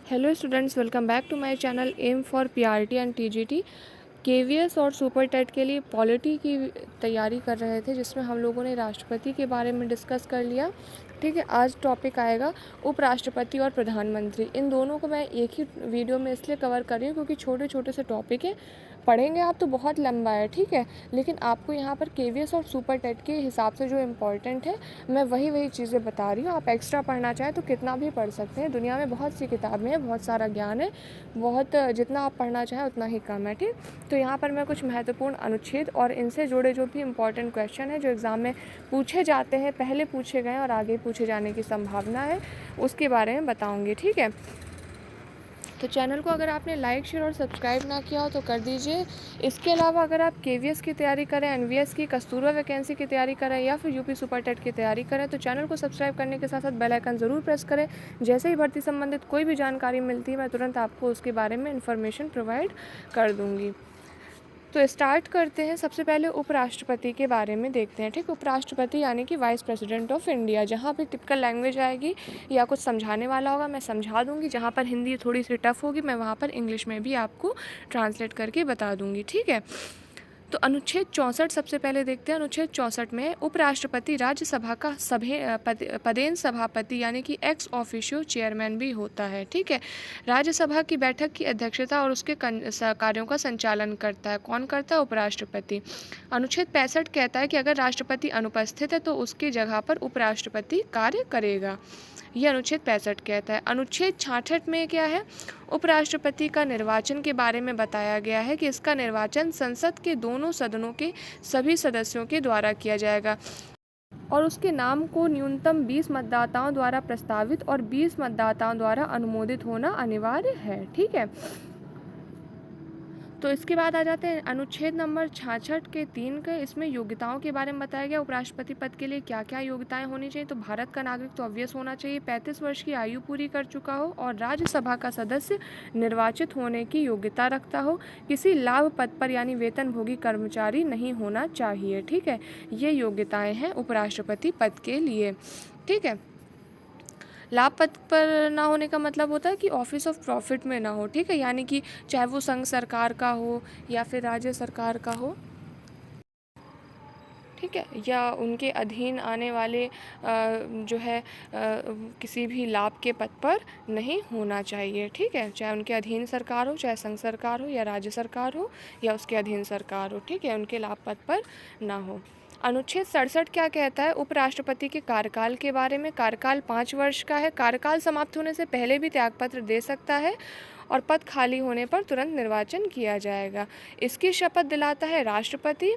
Hello students, welcome back to my channel M for PRT and TGT. KVS और super TET के लिए polity की तैयारी कर रहे थे, जिसमें हम लोगों ने राष्ट्रपति के बारे में डिस्कस कर लिया। ठीक है, आज टॉपिक आएगा उपराष्ट्रपति और प्रधानमंत्री। इन दोनों को मैं एक ही वीडियो में इसलिए कवर कर रही हूँ क्योंकि छोटे छोटे से टॉपिक है, पढ़ेंगे आप तो बहुत लंबा है। ठीक है, लेकिन आपको यहाँ पर केवीएस और सुपर टेट के हिसाब से जो इम्पोर्टेंट है मैं वही चीज़ें बता रही हूँ। आप एक्स्ट्रा पढ़ना चाहें तो कितना भी पढ़ सकते हैं। दुनिया में बहुत सी किताबें हैं, बहुत सारा ज्ञान है, बहुत जितना आप पढ़ना चाहें उतना ही कम है। ठीक, तो यहाँ पर मैं कुछ महत्वपूर्ण अनुच्छेद और इनसे जुड़े जो भी इम्पोर्टेंट क्वेश्चन है जो एग्ज़ाम में पूछे जाते हैं, पहले पूछे गए और आगे पूछे जाने की संभावना है, उसके बारे में बताऊँगी। ठीक है, तो चैनल को अगर आपने लाइक शेयर और सब्सक्राइब ना किया हो तो कर दीजिए। इसके अलावा अगर आप केवीएस की तैयारी करें, एनवीएस की, कस्तूरबा वैकेंसी की तैयारी करें या फिर यूपी सुपर टेट की तैयारी करें तो चैनल को सब्सक्राइब करने के साथ साथ बेल आइकन ज़रूर प्रेस करें। जैसे ही भर्ती संबंधित कोई भी जानकारी मिलती है मैं तुरंत आपको उसके बारे में इन्फॉर्मेशन प्रोवाइड कर दूँगी। तो स्टार्ट करते हैं। सबसे पहले उपराष्ट्रपति के बारे में देखते हैं। ठीक, उपराष्ट्रपति यानी कि वाइस प्रेसिडेंट ऑफ इंडिया। जहाँ पे टिपिकल लैंग्वेज आएगी या कुछ समझाने वाला होगा मैं समझा दूंगी, जहाँ पर हिंदी थोड़ी सी टफ होगी मैं वहाँ पर इंग्लिश में भी आपको ट्रांसलेट करके बता दूंगी। ठीक है, तो अनुच्छेद 64 सबसे पहले देखते हैं। अनुच्छेद 64 में उपराष्ट्रपति राज्यसभा का पदेन सभापति यानी कि एक्स ऑफिशियो चेयरमैन भी होता है। ठीक है, राज्यसभा की बैठक की अध्यक्षता और उसके कार्यों का संचालन करता है। कौन करता है? उपराष्ट्रपति। अनुच्छेद 65 कहता है कि अगर राष्ट्रपति अनुपस्थित है तो उसकी जगह पर उपराष्ट्रपति कार्य करेगा। यह अनुच्छेद 65 कहता है। अनुच्छेद 66 में क्या है? उपराष्ट्रपति का निर्वाचन के बारे में बताया गया है कि इसका निर्वाचन संसद के दोनों सदनों के सभी सदस्यों के द्वारा किया जाएगा और उसके नाम को न्यूनतम 20 मतदाताओं द्वारा प्रस्तावित और 20 मतदाताओं द्वारा अनुमोदित होना अनिवार्य है। ठीक है, तो इसके बाद आ जाते हैं अनुच्छेद नंबर 66 के 3 के। इसमें योग्यताओं के बारे में बताया गया उपराष्ट्रपति पद के लिए क्या क्या योग्यताएं होनी चाहिए। तो भारत का नागरिक तो ऑब्वियस होना चाहिए, 35 वर्ष की आयु पूरी कर चुका हो और राज्यसभा का सदस्य निर्वाचित होने की योग्यता रखता हो, किसी लाभ पद पर यानी वेतनभोगी कर्मचारी नहीं होना चाहिए। ठीक है, ये योग्यताएँ हैं उपराष्ट्रपति पद के लिए। ठीक है, लाभ पद पर ना होने का मतलब होता है कि ऑफिस ऑफ प्रॉफिट में ना हो। ठीक है, यानी कि चाहे वो संघ सरकार का हो या फिर राज्य सरकार का हो, ठीक है, या उनके अधीन आने वाले जो है किसी भी लाभ के पद पर नहीं होना चाहिए। ठीक है, चाहे उनके अधीन सरकार हो, चाहे संघ सरकार हो या राज्य सरकार हो या उसके अधीन सरकार हो। ठीक है, उनके लाभ पद पर ना हो। अनुच्छेद 67 क्या कहता है? उपराष्ट्रपति के कार्यकाल के बारे में। कार्यकाल 5 वर्ष का है। कार्यकाल समाप्त होने से पहले भी त्यागपत्र दे सकता है और पद खाली होने पर तुरंत निर्वाचन किया जाएगा। इसकी शपथ दिलाता है राष्ट्रपति।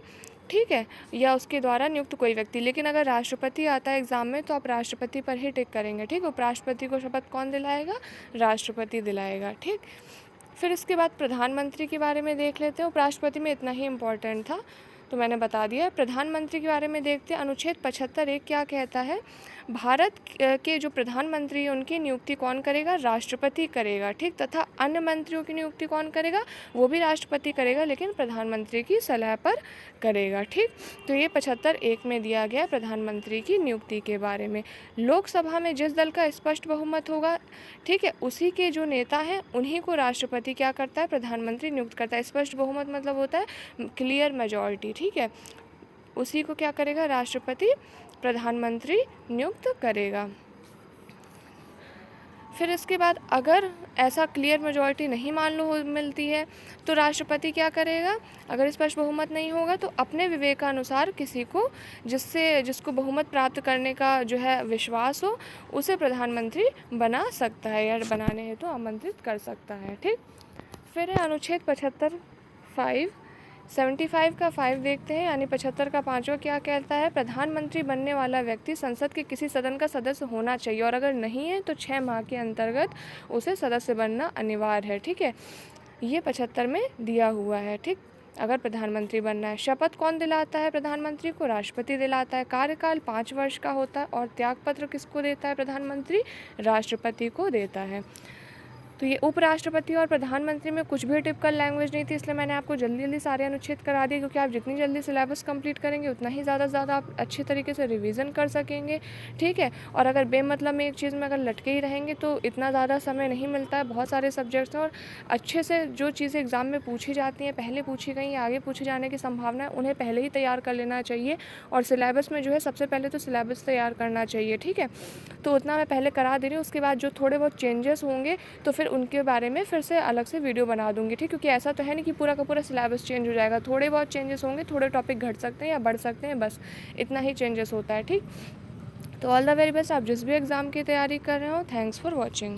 ठीक है, या उसके द्वारा नियुक्त कोई व्यक्ति। लेकिन अगर राष्ट्रपति आता है एग्जाम में तो आप राष्ट्रपति पर ही टिक करेंगे। ठीक, उपराष्ट्रपति को शपथ कौन दिलाएगा? राष्ट्रपति दिलाएगा। ठीक, फिर इसके बाद प्रधानमंत्री के बारे में देख लेते हैं। उपराष्ट्रपति में इतना ही इम्पोर्टेंट था तो मैंने बता दिया। प्रधानमंत्री के बारे में देखते हैं। अनुच्छेद 75(1) क्या कहता है? भारत के जो प्रधानमंत्री हैं उनकी नियुक्ति कौन करेगा? राष्ट्रपति करेगा। ठीक, तथा अन्य मंत्रियों की नियुक्ति कौन करेगा? वो भी राष्ट्रपति करेगा, लेकिन प्रधानमंत्री की सलाह पर करेगा। ठीक, तो ये 75(1) में दिया गया है प्रधानमंत्री की नियुक्ति के बारे में। लोकसभा में जिस दल का स्पष्ट बहुमत होगा, ठीक है, उसी के जो नेता हैं उन्हीं को राष्ट्रपति क्या करता है? प्रधानमंत्री नियुक्त करता है। स्पष्ट बहुमत मतलब होता है क्लियर मेजॉरिटी। ठीक है, उसी को क्या करेगा? राष्ट्रपति प्रधानमंत्री नियुक्त करेगा। फिर इसके बाद अगर ऐसा क्लियर मेजॉरिटी नहीं मान लो मिलती है तो राष्ट्रपति क्या करेगा? अगर स्पष्ट बहुमत नहीं होगा तो अपने विवेकानुसार किसी को जिसको बहुमत प्राप्त करने का जो है विश्वास हो उसे प्रधानमंत्री बना सकता है या बनाने हेतु आमंत्रित कर सकता है। ठीक, फिर है अनुच्छेद 75 का 5 देखते हैं, यानी 75 का 5वां क्या कहता है? प्रधानमंत्री बनने वाला व्यक्ति संसद के किसी सदन का सदस्य होना चाहिए और अगर नहीं है तो 6 माह के अंतर्गत उसे सदस्य बनना अनिवार्य है। ठीक है, ये 75 में दिया हुआ है। ठीक, अगर प्रधानमंत्री बनना है। शपथ कौन दिलाता है प्रधानमंत्री को? राष्ट्रपति दिलाता है। कार्यकाल 5 वर्ष का होता है और त्यागपत्र किसको देता है प्रधानमंत्री? राष्ट्रपति को देता है। तो ये उपराष्ट्रपति और प्रधानमंत्री में कुछ भी टिपिकल लैंग्वेज नहीं थी, इसलिए मैंने आपको जल्दी जल्दी सारे अनुच्छेद करा दिए, क्योंकि आप जितनी जल्दी सिलेबस कंप्लीट करेंगे उतना ही ज़्यादा आप अच्छे तरीके से रिवीजन कर सकेंगे, ठीक है। और अगर बेमतलब में एक चीज़ में अगर लटके ही रहेंगे तो इतना ज़्यादा समय नहीं मिलता है, बहुत सारे सब्जेक्ट्स हैं और अच्छे से जो चीज़ें एग्ज़ाम में पूछी जाती हैं, पहले पूछी गई या आगे पूछे जाने की संभावना है, उन्हें पहले ही तैयार कर लेना चाहिए। और सिलेबस में जो है सबसे पहले तो सिलेबस तैयार करना चाहिए, ठीक है। तो उतना मैं पहले करा दे रही हूँ, उसके बाद जो थोड़े बहुत चेंजेस होंगे तो फिर उनके बारे में फिर से अलग से वीडियो बना दूँगी, ठीक। क्योंकि ऐसा तो है नहीं कि पूरा का पूरा सिलेबस चेंज हो जाएगा, थोड़े बहुत चेंजेस होंगे, थोड़े टॉपिक घट सकते हैं या बढ़ सकते हैं, बस इतना ही चेंजेस होता है, ठीक। तो ऑल द वेरी बेस्ट, आप जिस भी एग्ज़ाम की तैयारी कर रहे हो। Thanks for watching.